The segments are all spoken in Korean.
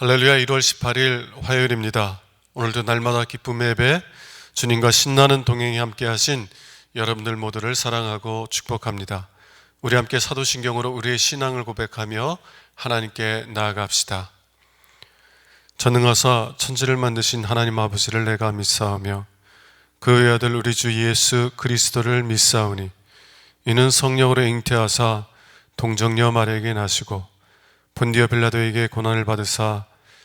할렐루야. 1월 18일 화요일입니다. 오늘도 날마다 기쁨의 예배, 주님과 신나는 동행이 함께 하신 여러분들 모두를 사랑하고 축복합니다. 우리 함께 사도신경으로 우리의 신앙을 고백하며 하나님께 나아갑시다. 전능하사 천지를 만드신 하나님 아버지를 내가 믿사오며 그의 아들 우리 주 예수 그리스도를 믿사오니 이는 성령으로 잉태하사 동정녀 마리아에게 나시고 본디오 빌라도에게 고난을 받으사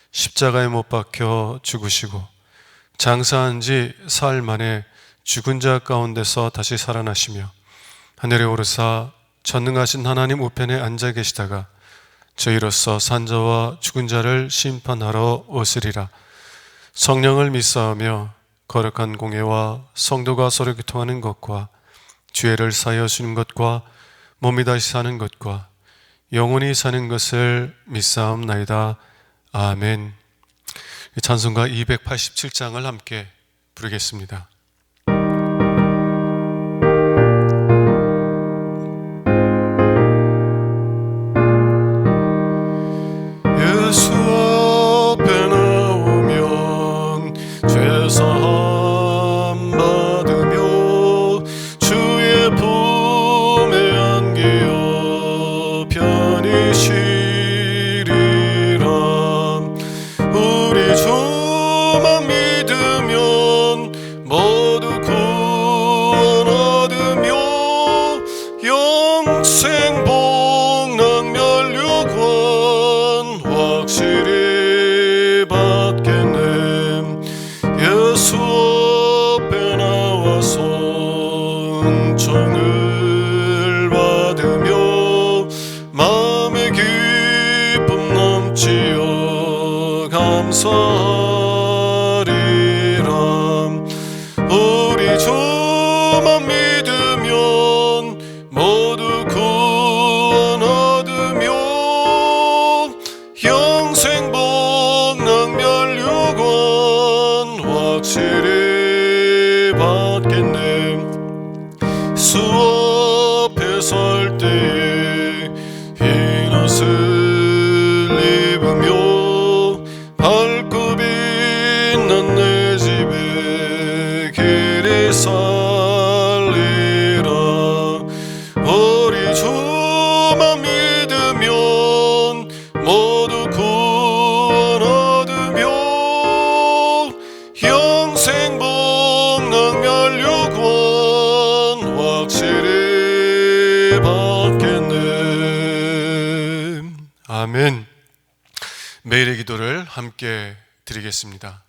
십자가에 못 박혀 죽으시고 장사한 지 사흘 만에 죽은 자 가운데서 다시 살아나시며 하늘에 오르사 전능하신 하나님 우편에 앉아 계시다가 저희로서 산자와 죽은 자를 심판하러 오시리라. 성령을 믿사오며 거룩한 공예와 성도가 서로 교통하는 것과 죄를 사하여 주는 것과 몸이 다시 사는 것과 영원히 사는 것을 믿사옵나이다. 아멘. 찬송가 287장을 함께 부르겠습니다. 예수 앞에 나오면 죄사함 받으며 주의 품에 안기어 편히 쉬리라. 우리 주만 믿으면 모두 구원 얻으며 영생 복락멸 유권 확실히 받겠네. 예수 앞에 나와서 은총을 받으며 마음의 기쁨 넘치어 감사하리라. 우리 주만 믿으면 모두 구원 얻으며 영생 복락멸 유권 확실히 받겠네. 수 앞에 설 때에 흰 옷을 입으며 밝고 빛난 내 집에 길이 살리라. 우리 주만 믿으면 모두 구원 얻으며 영생 복락멸 유권 확실히 받겠네. 아멘. 매일의 기도를 함께 드리겠습니다.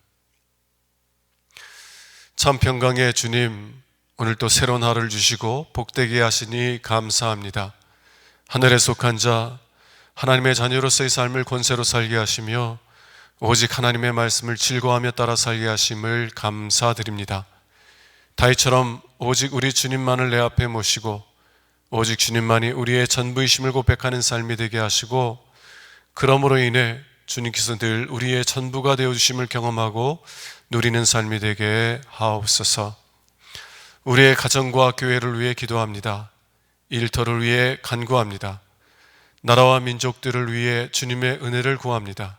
참 평강의 주님, 오늘 또 새로운 하루를 주시고 복되게 하시니 감사합니다. 하늘에 속한 자, 하나님의 자녀로서의 삶을 권세로 살게 하시며 오직 하나님의 말씀을 즐거워하며 따라 살게 하심을 감사드립니다. 다윗처럼 오직 우리 주님만을 내 앞에 모시고 오직 주님만이 우리의 전부이심을 고백하는 삶이 되게 하시고, 그러므로 인해 주님께서 늘 우리의 전부가 되어주심을 경험하고 누리는 삶이 되게 하옵소서. 우리의 가정과 교회를 위해 기도합니다. 일터를 위해 간구합니다. 나라와 민족들을 위해 주님의 은혜를 구합니다.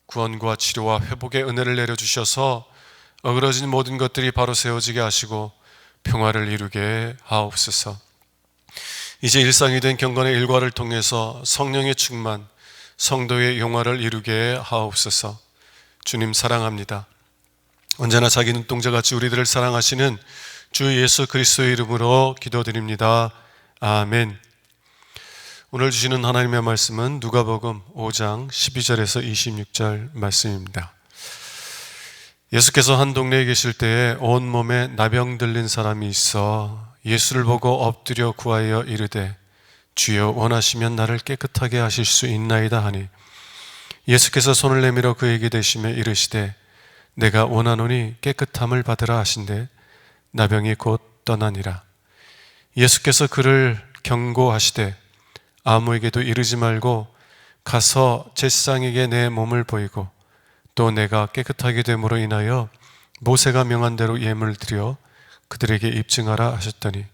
구원과 치료와 회복의 은혜를 내려주셔서 어그러진 모든 것들이 바로 세워지게 하시고 평화를 이루게 하옵소서. 이제 일상이 된 경건의 일과를 통해서 성령의 충만, 성도의 용화를 이루게 하옵소서. 주님 사랑합니다. 언제나 자기 눈동자같이 우리들을 사랑하시는 주 예수 그리스도의 이름으로 기도드립니다. 아멘. 오늘 주시는 하나님의 말씀은 누가복음 5장 12절에서 26절 말씀입니다. 예수께서 한 동네에 계실 때에 온몸에 나병 들린 사람이 있어 예수를 보고 엎드려 구하여 이르되 주여 원하시면 나를 깨끗하게 하실 수 있나이다 하니 예수께서 손을 내밀어 그에게 대시며 이르시되 내가 원하노니 깨끗함을 받으라 하신대 나병이 곧 떠나니라. 예수께서 그를 경고하시되 아무에게도 이르지 말고 가서 제사장에게 내 몸을 보이고 또 내가 깨끗하게 됨으로 인하여 모세가 명한 대로 예물을 드려 그들에게 입증하라 하셨더니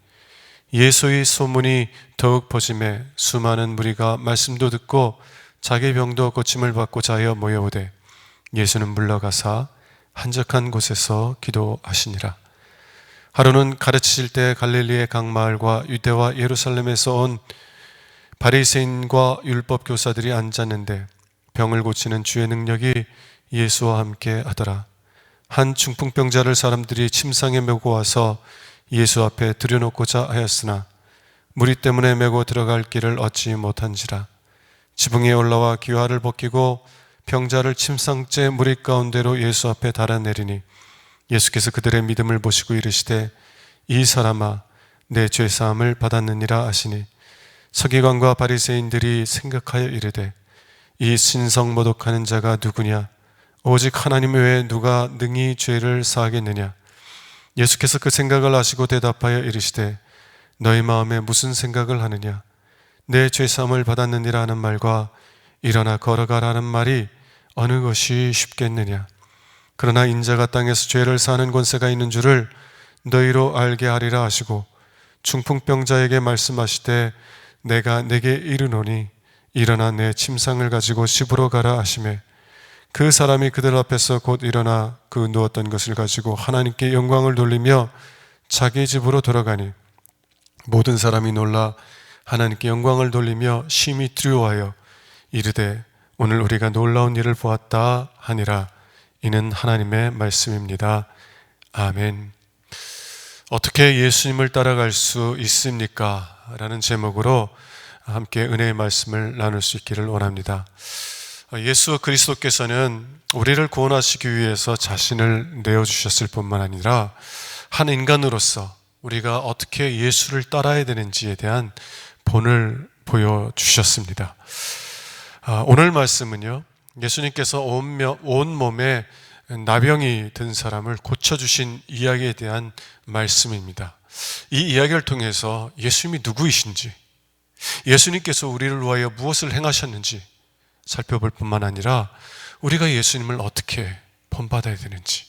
예수의 소문이 더욱 퍼짐에 수많은 무리가 말씀도 듣고 자기 병도 고침을 받고자 하여 모여오되 예수는 물러가사 한적한 곳에서 기도하시니라. 하루는 가르치실 때 갈릴리의 각 마을과 유대와 예루살렘에서 온 바리새인과 율법 교사들이 앉았는데 병을 고치는 주의 능력이 예수와 함께 하더라. 한 중풍병자를 사람들이 침상에 메고 와서 예수 앞에 들여놓고자 하였으나 무리 때문에 메고 들어갈 길을 얻지 못한지라. 지붕에 올라와 기와를 벗기고 병자를 침상째 무리 가운데로 예수 앞에 달아내리니 예수께서 그들의 믿음을 보시고 이르시되 이 사람아 내 죄사함을 받았느니라 하시니 서기관과 바리새인들이 생각하여 이르되 이 신성모독하는 자가 누구냐? 오직 하나님 외에 누가 능히 죄를 사하겠느냐? 예수께서 그 생각을 아시고 대답하여 이르시되 너희 마음에 무슨 생각을 하느냐? 내 죄사함을 받았느니라 하는 말과 일어나 걸어가라는 말이 어느 것이 쉽겠느냐? 그러나 인자가 땅에서 죄를 사하는 권세가 있는 줄을 너희로 알게 하리라 하시고 중풍병자에게 말씀하시되 내가 내게 이르노니 일어나 내 침상을 가지고 집으로 가라 하시매 그 사람이 그들 앞에서 곧 일어나 그 누웠던 것을 가지고 하나님께 영광을 돌리며 자기 집으로 돌아가니 모든 사람이 놀라 하나님께 영광을 돌리며 심히 두려워하여 이르되 오늘 우리가 놀라운 일을 보았다 하니라. 이는 하나님의 말씀입니다. 아멘. 어떻게 예수님을 따라갈 수 있습니까? 라는 제목으로 함께 은혜의 말씀을 나눌 수 있기를 원합니다. 예수 그리스도께서는 우리를 구원하시기 위해서 자신을 내어주셨을 뿐만 아니라 한 인간으로서 우리가 어떻게 예수를 따라야 되는지에 대한 본을 보여주셨습니다. 오늘 말씀은요, 예수님께서 온 몸에 나병이 든 사람을 고쳐주신 이야기에 대한 말씀입니다. 이 이야기를 통해서 예수님이 누구이신지, 예수님께서 우리를 위하여 무엇을 행하셨는지 살펴볼 뿐만 아니라 우리가 예수님을 어떻게 본받아야 되는지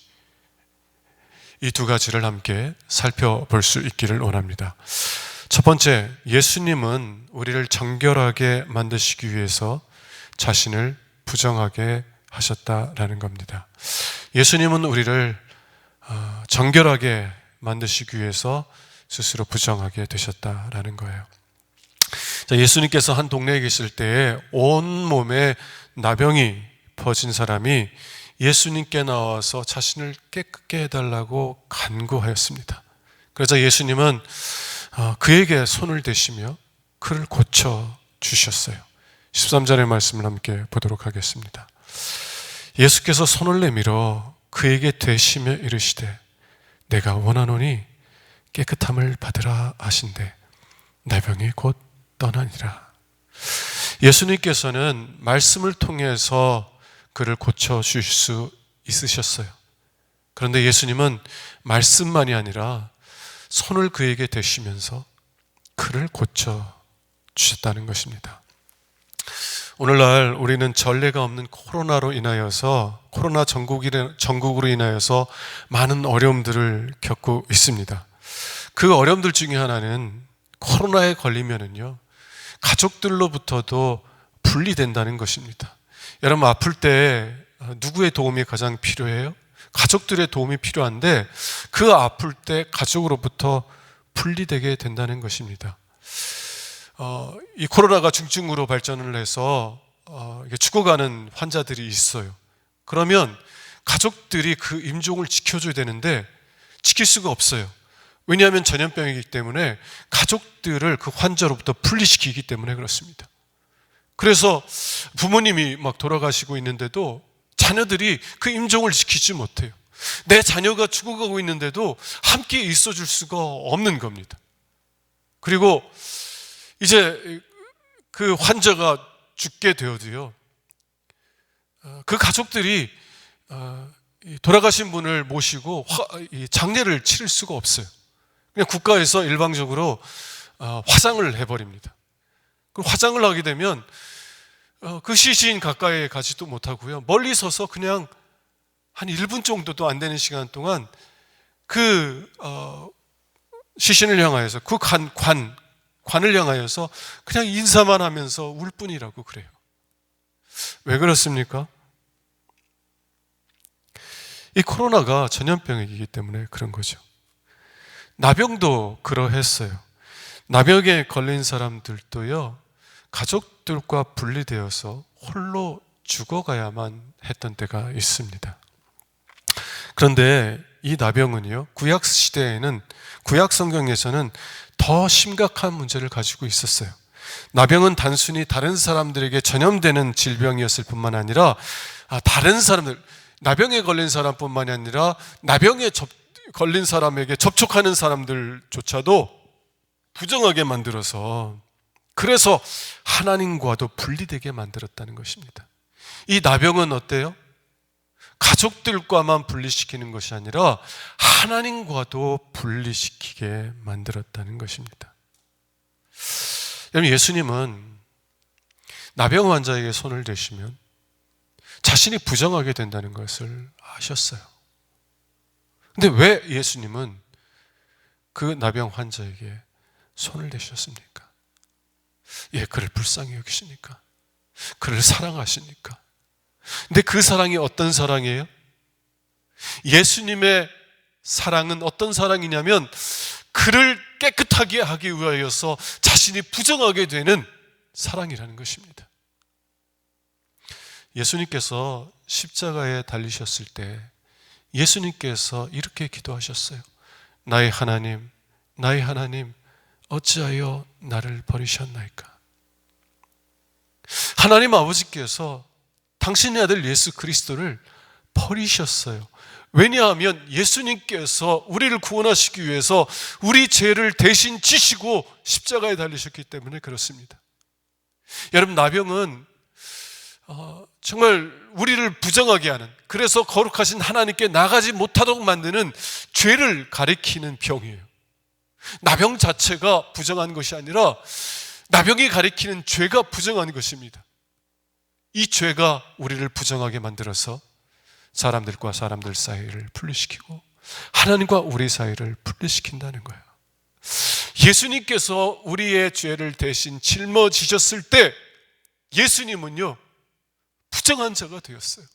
이 두 가지를 함께 살펴볼 수 있기를 원합니다. 첫 번째, 예수님은 우리를 정결하게 만드시기 위해서 자신을 부정하게 하셨다라는 겁니다. 예수님은 우리를 정결하게 만드시기 위해서 스스로 부정하게 되셨다라는 거예요. 자, 예수님께서 한 동네에 계실 때에 온 몸에 나병이 퍼진 사람이 예수님께 나와서 자신을 깨끗게 해달라고 간구하였습니다. 그러자 예수님은 그에게 손을 대시며 그를 고쳐주셨어요. 13절의 말씀을 함께 보도록 하겠습니다. 예수께서 손을 내밀어 그에게 대시며 이르시되 내가 원하노니 깨끗함을 받으라 하신대 나병이 곧 떠나니라. 예수님께서는 말씀을 통해서 그를 고쳐주실 수 있으셨어요. 그런데 예수님은 말씀만이 아니라 손을 그에게 대시면서 그를 고쳐주셨다는 것입니다. 오늘날 우리는 전례가 없는 코로나 전국으로 인하여서 많은 어려움들을 겪고 있습니다. 그 어려움들 중에 하나는 코로나에 걸리면은요, 가족들로부터도 분리된다는 것입니다. 여러분, 아플 때 누구의 도움이 가장 필요해요? 가족들의 도움이 필요한데 그 아플 때 가족으로부터 분리되게 된다는 것입니다. 이 코로나가 중증으로 발전을 해서 죽어가는 환자들이 있어요. 그러면 가족들이 그 임종을 지켜줘야 되는데 지킬 수가 없어요. 왜냐하면 전염병이기 때문에 가족들을 그 환자로부터 분리시키기 때문에 그렇습니다. 그래서 부모님이 막 돌아가시고 있는데도 자녀들이 그 임종을 지키지 못해요. 내 자녀가 죽어가고 있는데도 함께 있어줄 수가 없는 겁니다. 그리고 이제 그 환자가 죽게 되어도요, 그 가족들이 돌아가신 분을 모시고 장례를 치를 수가 없어요. 그냥 국가에서 일방적으로 화상을 해버립니다. 그 화상을 하게 되면 그 시신 가까이 가지도 못하고요, 멀리 서서 그냥 한 1분 정도도 안 되는 시간 동안 그 시신을 향하여서 그 관을 향하여서 그냥 인사만 하면서 울 뿐이라고 그래요. 왜 그렇습니까? 이 코로나가 전염병이기 때문에 그런 거죠. 나병도 그러했어요. 나병에 걸린 사람들도요, 가족들과 분리되어서 홀로 죽어가야만 했던 때가 있습니다. 그런데 이 나병은요, 구약 시대에는, 구약 성경에서는 더 심각한 문제를 가지고 있었어요. 나병은 단순히 다른 사람들에게 전염되는 질병이었을 뿐만 아니라, 다른 사람들, 나병에 걸린 사람뿐만이 아니라 나병에 걸린 사람에게 접촉하는 사람들조차도 부정하게 만들어서, 그래서 하나님과도 분리되게 만들었다는 것입니다. 이 나병은 어때요? 가족들과만 분리시키는 것이 아니라 하나님과도 분리시키게 만들었다는 것입니다. 여러분, 예수님은 나병 환자에게 손을 대시면 자신이 부정하게 된다는 것을 아셨어요. 근데 왜 예수님은 그 나병 환자에게 손을 대셨습니까? 예, 그를 불쌍히 여기시니까, 그를 사랑하시니까. 근데 그 사랑이 어떤 사랑이에요? 예수님의 사랑은 어떤 사랑이냐면, 그를 깨끗하게 하기 위하여서 자신이 부정하게 되는 사랑이라는 것입니다. 예수님께서 십자가에 달리셨을 때 예수님께서 이렇게 기도하셨어요. 나의 하나님, 나의 하나님, 어찌하여 나를 버리셨나이까? 하나님 아버지께서 당신의 아들 예수 그리스도를 버리셨어요. 왜냐하면 예수님께서 우리를 구원하시기 위해서 우리 죄를 대신 지시고 십자가에 달리셨기 때문에 그렇습니다. 여러분, 나병은 정말 우리를 부정하게 하는, 그래서 거룩하신 하나님께 나가지 못하도록 만드는 죄를 가리키는 병이에요. 나병 자체가 부정한 것이 아니라 나병이 가리키는 죄가 부정한 것입니다. 이 죄가 우리를 부정하게 만들어서 사람들과 사람들 사이를 분리시키고 하나님과 우리 사이를 분리시킨다는 거예요. 예수님께서 우리의 죄를 대신 짊어지셨을 때 예수님은요, 부정한 자가 되었어요.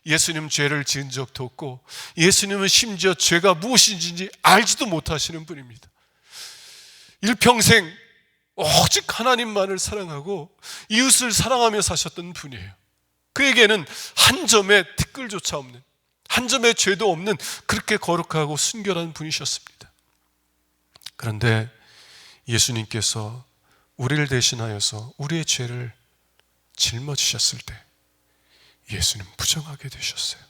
예수님 죄를 지은 적도 없고, 예수님은 심지어 죄가 무엇인지 알지도 못하시는 분입니다. 일평생 오직 하나님만을 사랑하고 이웃을 사랑하며 사셨던 분이에요. 그에게는 한 점의 티끌조차 없는, 한 점의 죄도 없는 그렇게 거룩하고 순결한 분이셨습니다. 그런데 예수님께서 우리를 대신하여서 우리의 죄를 짊어지셨을 때 예수님 부정하게 되셨어요.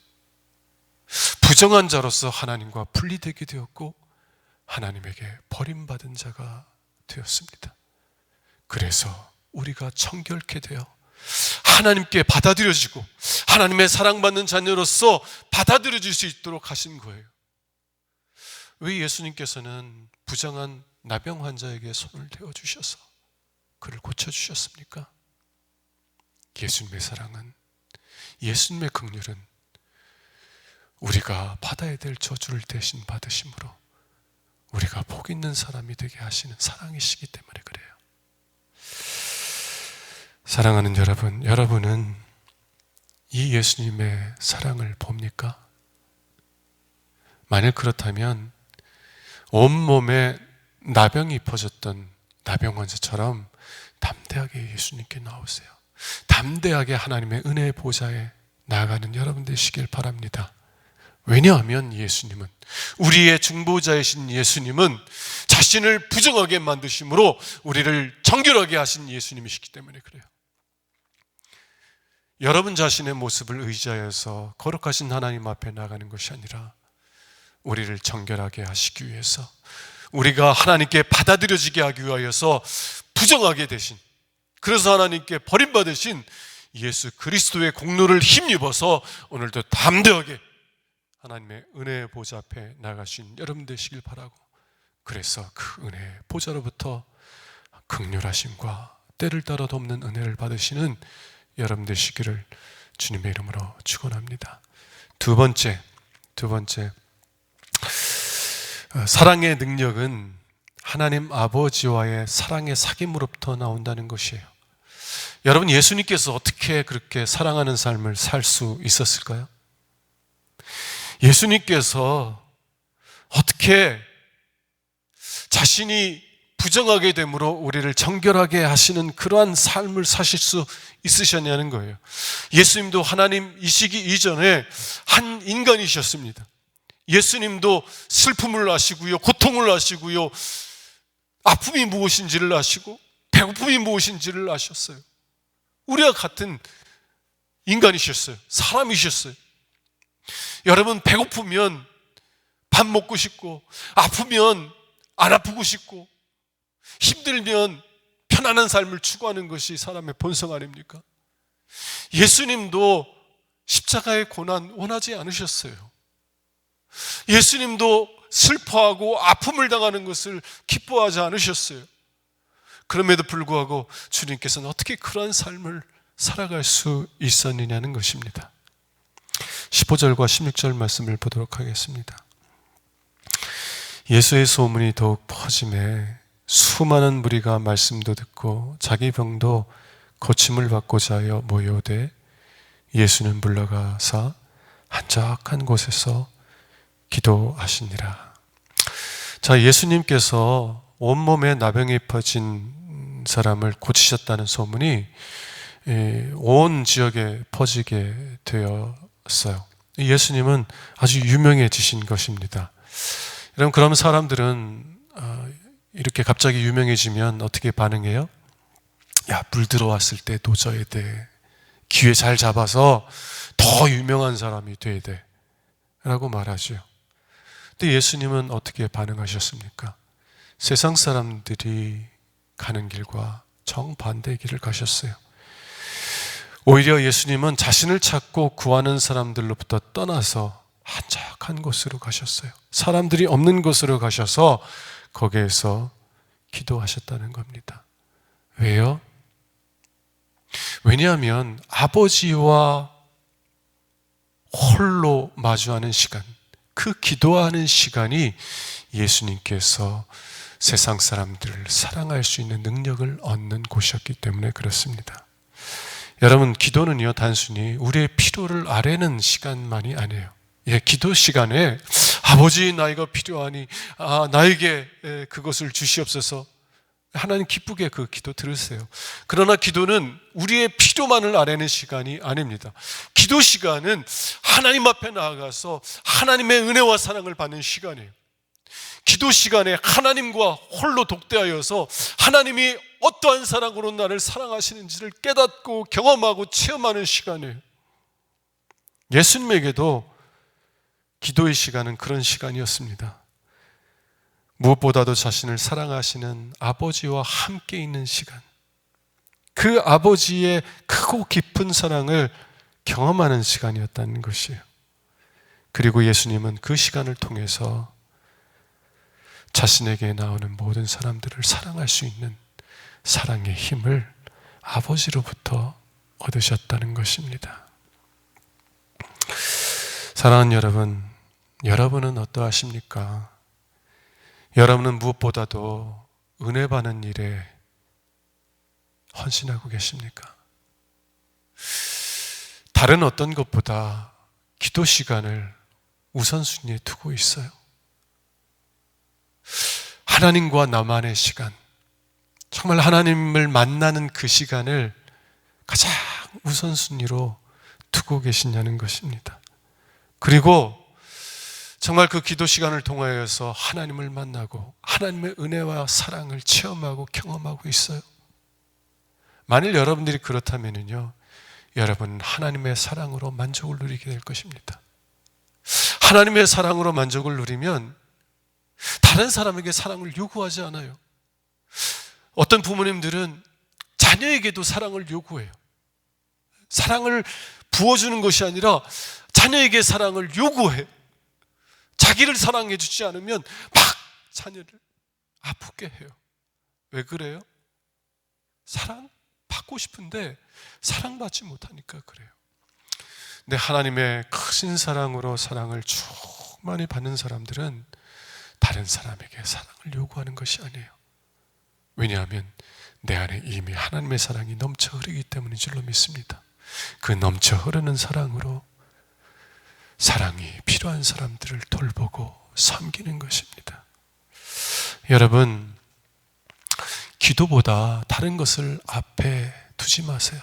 부정한 자로서 하나님과 분리되게 되었고 하나님에게 버림받은 자가 되었습니다. 그래서 우리가 청결케 되어 하나님께 받아들여지고 하나님의 사랑받는 자녀로서 받아들여질 수 있도록 하신 거예요. 왜 예수님께서는 부정한 나병 환자에게 손을 대어주셔서 그를 고쳐주셨습니까? 예수님의 사랑은, 예수님의 긍휼은 우리가 받아야 될 저주를 대신 받으심으로 우리가 복 있는 사람이 되게 하시는 사랑이시기 때문에 그래요. 사랑하는 여러분, 여러분은 이 예수님의 사랑을 봅니까? 만일 그렇다면 온몸에 나병이 퍼졌던 나병 환자처럼 담대하게 예수님께 나오세요. 담대하게 하나님의 은혜의 보좌에 나아가는 여러분 되시길 바랍니다. 왜냐하면 예수님은, 우리의 중보자이신 예수님은 자신을 부정하게 만드심으로 우리를 정결하게 하신 예수님이시기 때문에 그래요. 여러분 자신의 모습을 의지하여서 거룩하신 하나님 앞에 나가는 것이 아니라 우리를 정결하게 하시기 위해서, 우리가 하나님께 받아들여지게 하기 위하여서 부정하게 되신, 그래서 하나님께 버림받으신 예수 그리스도의 공로를 힘입어서 오늘도 담대하게 하나님의 은혜의 보좌 앞에 나가신 여러분 되시길 바라고, 그래서 그 은혜의 보좌로부터 긍휼하심과 때를 따라 돕는 은혜를 받으시는 여러분 되시기를 주님의 이름으로 축원합니다. 두 번째, 사랑의 능력은 하나님 아버지와의 사랑의 사귐으로부터 나온다는 것이에요. 여러분, 예수님께서 어떻게 그렇게 사랑하는 삶을 살 수 있었을까요? 예수님께서 어떻게 자신이 부정하게 됨으로 우리를 정결하게 하시는 그러한 삶을 사실 수 있으셨냐는 거예요. 예수님도 하나님이시기 이전에 한 인간이셨습니다. 예수님도 슬픔을 아시고요, 고통을 아시고요, 아픔이 무엇인지를 아시고 배고픔이 무엇인지를 아셨어요. 우리와 같은 인간이셨어요. 사람이셨어요. 여러분, 배고프면 밥 먹고 싶고, 아프면 안 아프고 싶고, 힘들면 편안한 삶을 추구하는 것이 사람의 본성 아닙니까? 예수님도 십자가의 고난 원하지 않으셨어요. 예수님도 슬퍼하고 아픔을 당하는 것을 기뻐하지 않으셨어요. 그럼에도 불구하고 주님께서는 어떻게 그러한 삶을 살아갈 수 있었느냐는 것입니다. 15절과 16절 말씀을 보도록 하겠습니다. 예수의 소문이 더욱 퍼짐에 수많은 무리가 말씀도 듣고 자기 병도 고침을 받고자 하여 모여오되 예수는 물러가사 한적한 곳에서 기도하시니라. 자, 예수님께서 온몸에 나병이 퍼진 사람을 고치셨다는 소문이 온 지역에 퍼지게 되었어요. 예수님은 아주 유명해지신 것입니다. 여러분, 그럼 사람들은 이렇게 갑자기 유명해지면 어떻게 반응해요? 야, 물 들어왔을 때 노져야 돼. 기회 잘 잡아서 더 유명한 사람이 돼야 돼. 라고 말하죠. 근데 예수님은 어떻게 반응하셨습니까? 세상 사람들이 가는 길과 정반대의 길을 가셨어요. 오히려 예수님은 자신을 찾고 구하는 사람들로부터 떠나서 한적한 곳으로 가셨어요. 사람들이 없는 곳으로 가셔서 거기에서 기도하셨다는 겁니다. 왜요? 왜냐하면 아버지와 홀로 마주하는 시간, 그 기도하는 시간이 예수님께서 세상 사람들을 사랑할 수 있는 능력을 얻는 곳이었기 때문에 그렇습니다. 여러분, 기도는요, 단순히 우리의 필요를 아뢰는 시간만이 아니에요. 기도 시간에 아버지, 나이가 필요하니 나에게 그것을 주시옵소서. 하나님 기쁘게 그 기도 들으세요. 그러나 기도는 우리의 필요만을 아뢰는 시간이 아닙니다. 기도 시간은 하나님 앞에 나아가서 하나님의 은혜와 사랑을 받는 시간이에요. 기도 시간에 하나님과 홀로 독대하여서 하나님이 어떠한 사랑으로 나를 사랑하시는지를 깨닫고 경험하고 체험하는 시간이에요. 예수님에게도 기도의 시간은 그런 시간이었습니다. 무엇보다도 자신을 사랑하시는 아버지와 함께 있는 시간, 그 아버지의 크고 깊은 사랑을 경험하는 시간이었다는 것이에요. 그리고 예수님은 그 시간을 통해서 자신에게 나오는 모든 사람들을 사랑할 수 있는 사랑의 힘을 아버지로부터 얻으셨다는 것입니다. 사랑하는 여러분, 여러분은 어떠하십니까? 여러분은 무엇보다도 은혜 받는 일에 헌신하고 계십니까? 다른 어떤 것보다 기도 시간을 우선순위에 두고 있어요. 하나님과 나만의 시간, 정말 하나님을 만나는 그 시간을 가장 우선순위로 두고 계시냐는 것입니다. 그리고 정말 그 기도 시간을 통하여서 하나님을 만나고 하나님의 은혜와 사랑을 체험하고 경험하고 있어요. 만일 여러분들이 그렇다면요, 여러분은 하나님의 사랑으로 만족을 누리게 될 것입니다. 하나님의 사랑으로 만족을 누리면 다른 사람에게 사랑을 요구하지 않아요. 어떤 부모님들은 자녀에게도 사랑을 요구해요. 사랑을 부어주는 것이 아니라 자녀에게 사랑을 요구해요. 자기를 사랑해 주지 않으면 막 자녀를 아프게 해요. 왜 그래요? 사랑 받고 싶은데 사랑받지 못하니까 그래요. 근데 하나님의 크신 사랑으로 사랑을 충만히 받는 사람들은 다른 사람에게 사랑을 요구하는 것이 아니에요. 왜냐하면 내 안에 이미 하나님의 사랑이 넘쳐 흐르기 때문인 줄로 믿습니다. 그 넘쳐 흐르는 사랑으로 사랑이 필요한 사람들을 돌보고 섬기는 것입니다. 여러분, 기도보다 다른 것을 앞에 두지 마세요.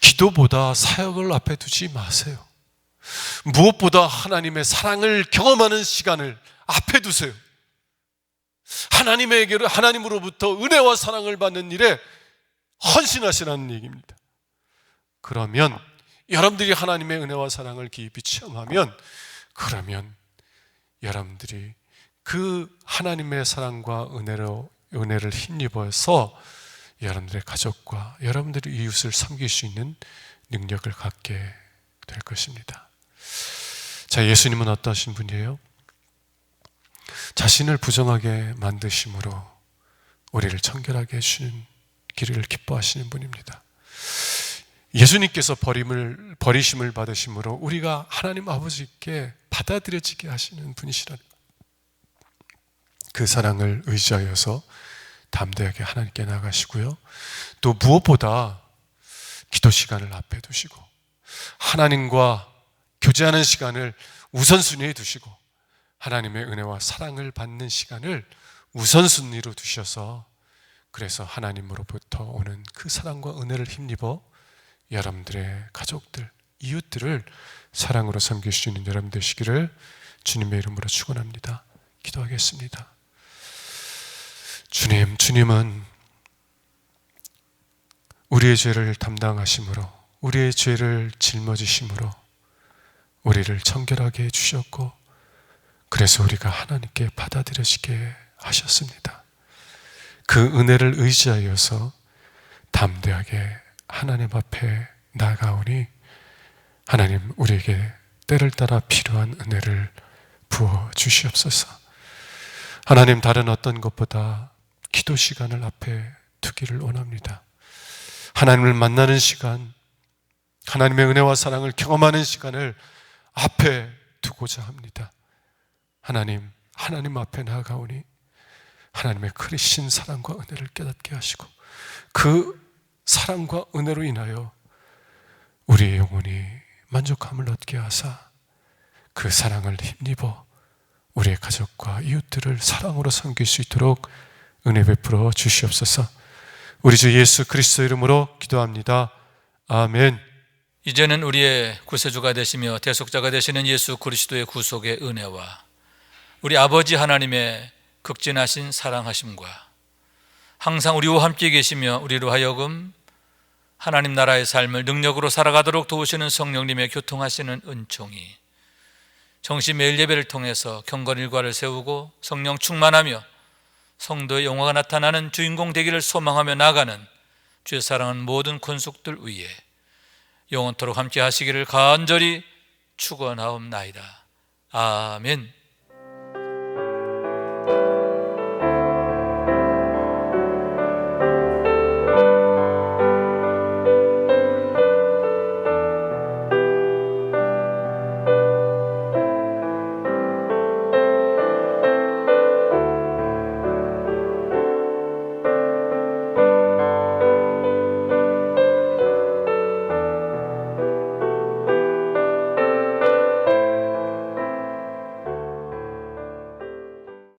기도보다 사역을 앞에 두지 마세요. 무엇보다 하나님의 사랑을 경험하는 시간을 앞에 두세요. 하나님으로부터 은혜와 사랑을 받는 일에 헌신하시라는 얘기입니다. 그러면 여러분들이 하나님의 은혜와 사랑을 깊이 체험하면, 그러면 여러분들이 그 하나님의 사랑과 은혜를 힘입어서 여러분들의 가족과 여러분들의 이웃을 섬길 수 있는 능력을 갖게 될 것입니다. 자, 예수님은 어떠신 분이에요? 자신을 부정하게 만드심으로 우리를 청결하게 해주는 길을 기뻐하시는 분입니다. 예수님께서 버리심을 받으심으로 우리가 하나님 아버지께 받아들여지게 하시는 분이시라는 그 사랑을 의지하여서 담대하게 하나님께 나가시고요. 또 무엇보다 기도 시간을 앞에 두시고 하나님과 교제하는 시간을 우선순위에 두시고 하나님의 은혜와 사랑을 받는 시간을 우선순위로 두셔서, 그래서 하나님으로부터 오는 그 사랑과 은혜를 힘입어 여러분들의 가족들, 이웃들을 사랑으로 섬길 수 있는 여러분 되시기를 주님의 이름으로 축원합니다. 기도하겠습니다. 주님은 우리의 죄를 담당하심으로, 우리의 죄를 짊어지심으로 우리를 청결하게 해주셨고, 그래서 우리가 하나님께 받아들여지게 하셨습니다. 그 은혜를 의지하여서 담대하게 하나님 앞에 나아가오니 하나님, 우리에게 때를 따라 필요한 은혜를 부어 주시옵소서. 하나님, 다른 어떤 것보다 기도 시간을 앞에 두기를 원합니다. 하나님을 만나는 시간, 하나님의 은혜와 사랑을 경험하는 시간을 앞에 두고자 합니다. 하나님 앞에 나아가오니 하나님의 크신 사랑과 은혜를 깨닫게 하시고, 그 사랑과 은혜로 인하여 우리의 영혼이 만족함을 얻게 하사 그 사랑을 힘입어 우리의 가족과 이웃들을 사랑으로 섬길 수 있도록 은혜 베풀어 주시옵소서. 우리 주 예수 그리스도 이름으로 기도합니다. 아멘. 이제는 우리의 구세주가 되시며 대속자가 되시는 예수 그리스도의 구속의 은혜와 우리 아버지 하나님의 극진하신 사랑하심과 항상 우리와 함께 계시며 우리로 하여금 하나님 나라의 삶을 능력으로 살아가도록 도우시는 성령님의 교통하시는 은총이 정시 매일 예배를 통해서 경건 일과를 세우고 성령 충만하며 성도의 영화가 나타나는 주인공 되기를 소망하며 나아가는 주의 사랑하는 모든 권속들 위에 영원토록 함께 하시기를 간절히 축원하옵나이다. 아멘.